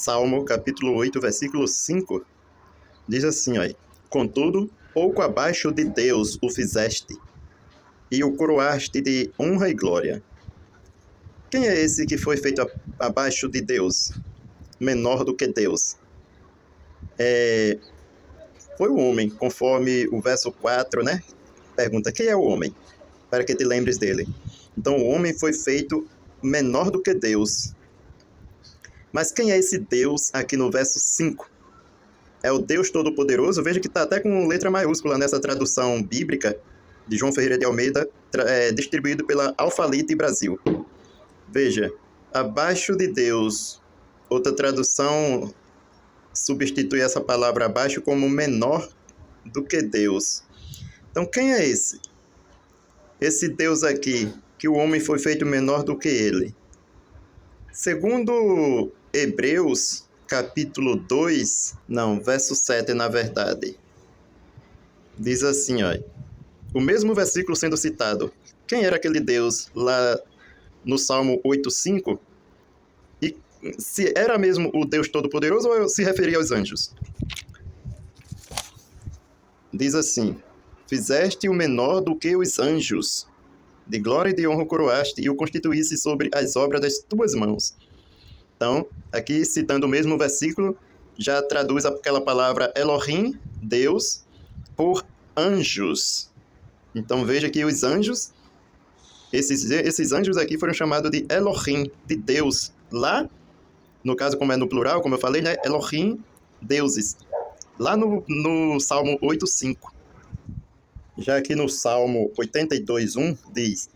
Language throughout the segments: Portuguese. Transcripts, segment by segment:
Salmo capítulo 8, versículo 5, diz assim, ó: contudo, pouco abaixo de Deus o fizeste, e o coroaste de honra e glória. Quem é esse que foi feito abaixo de Deus? Menor do que Deus? Foi o homem, conforme o verso 4, né? Pergunta, quem é o homem? Para que te lembres dele. Então, o homem foi feito menor do que Deus. Mas quem é esse Deus aqui no verso 5? É o Deus Todo-Poderoso? Veja que está até com letra maiúscula nessa tradução bíblica de João Ferreira de Almeida, distribuído pela Alphalete Brasil. Veja, abaixo de Deus, outra tradução substitui essa palavra abaixo como menor do que Deus. Então, quem é esse? Esse Deus aqui, que o homem foi feito menor do que ele. Segundo Hebreus, capítulo 2, verso 7, na verdade. Diz assim, ó, o mesmo versículo sendo citado. Quem era aquele Deus lá no Salmo 8:5? E se era mesmo o Deus Todo-Poderoso ou se referia aos anjos? Diz assim, fizeste o menor do que os anjos, de glória e de honra o coroaste, e o constituísse sobre as obras das tuas mãos. Então, aqui citando o mesmo versículo, já traduz aquela palavra Elohim, Deus, por anjos. Então veja que os anjos, esses anjos aqui foram chamados de Elohim, de Deus. Lá, no caso como é no plural, como eu falei, né? Elohim, deuses. Lá no Salmo 8:5. Já aqui no Salmo 82:1 diz,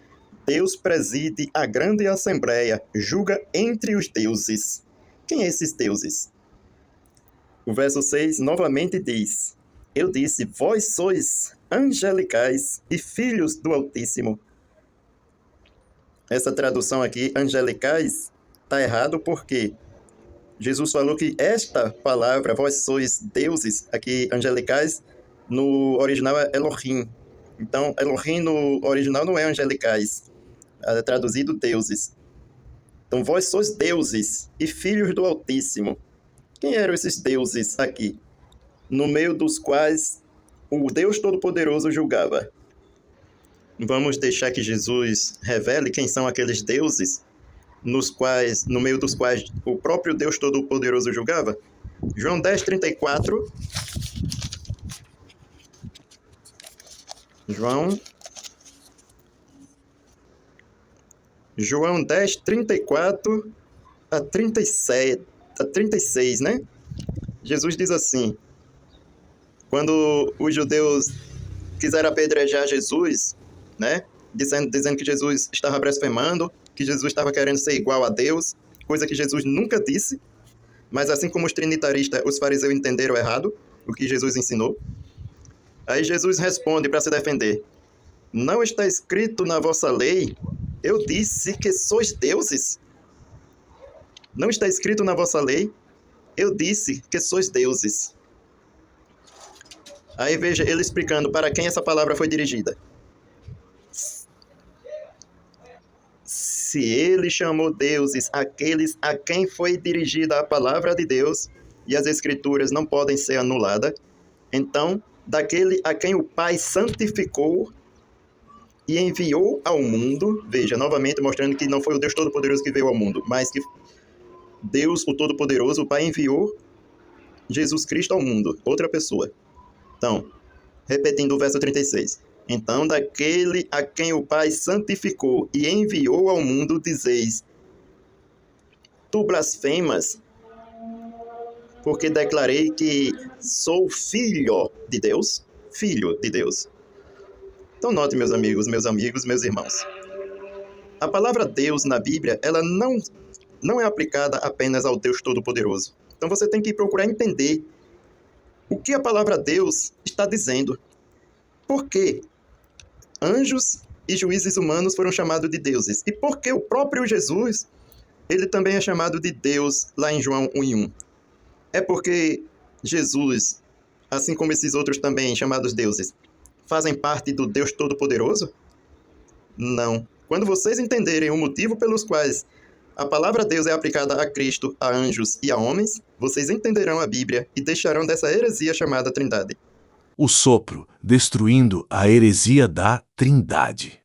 Deus preside a grande assembleia, julga entre os deuses. Quem é esses deuses? O verso 6 novamente diz, eu disse, vós sois angelicais e filhos do Altíssimo. Essa tradução aqui, angelicais, está errado porque Jesus falou que esta palavra, vós sois deuses, aqui angelicais, no original é Elohim. Então, Elohim no original não é angelicais, é traduzido deuses. Então, vós sois deuses e filhos do Altíssimo. Quem eram esses deuses aqui? No meio dos quais o Deus Todo-Poderoso julgava. Vamos deixar que Jesus revele quem são aqueles deuses no meio dos quais o próprio Deus Todo-Poderoso julgava? João 10:34. João 10:34 a 36, né? Jesus diz assim, quando os judeus quiseram apedrejar Jesus, né? Dizendo que Jesus estava blasfemando, que Jesus estava querendo ser igual a Deus, coisa que Jesus nunca disse, mas assim como os trinitaristas, os fariseus entenderam errado o que Jesus ensinou. Aí Jesus responde para se defender, não está escrito na vossa lei, eu disse que sois deuses. Não está escrito na vossa lei, eu disse que sois deuses. Aí veja ele explicando para quem essa palavra foi dirigida. Se ele chamou deuses aqueles a quem foi dirigida a palavra de Deus, e as escrituras não podem ser anuladas, então, daquele a quem o Pai santificou e enviou ao mundo, veja, novamente mostrando que não foi o Deus Todo-Poderoso que veio ao mundo, mas que Deus, o Todo-Poderoso, o Pai enviou Jesus Cristo ao mundo, outra pessoa. Então, repetindo o verso 36. Então, daquele a quem o Pai santificou e enviou ao mundo, dizeis, tu blasfemas, porque declarei que sou filho de Deus. Filho de Deus. Então, note, meus amigos, meus irmãos. A palavra Deus na Bíblia, ela não é aplicada apenas ao Deus Todo-Poderoso. Então, você tem que procurar entender o que a palavra Deus está dizendo. Por quê? Anjos e juízes humanos foram chamados de deuses. E por que o próprio Jesus, ele também é chamado de Deus lá em João 1:1? É porque Jesus, assim como esses outros também chamados deuses, fazem parte do Deus Todo-Poderoso? Não. Quando vocês entenderem o motivo pelos quais a palavra Deus é aplicada a Cristo, a anjos e a homens, vocês entenderão a Bíblia e deixarão dessa heresia chamada Trindade. O sopro, destruindo a heresia da Trindade.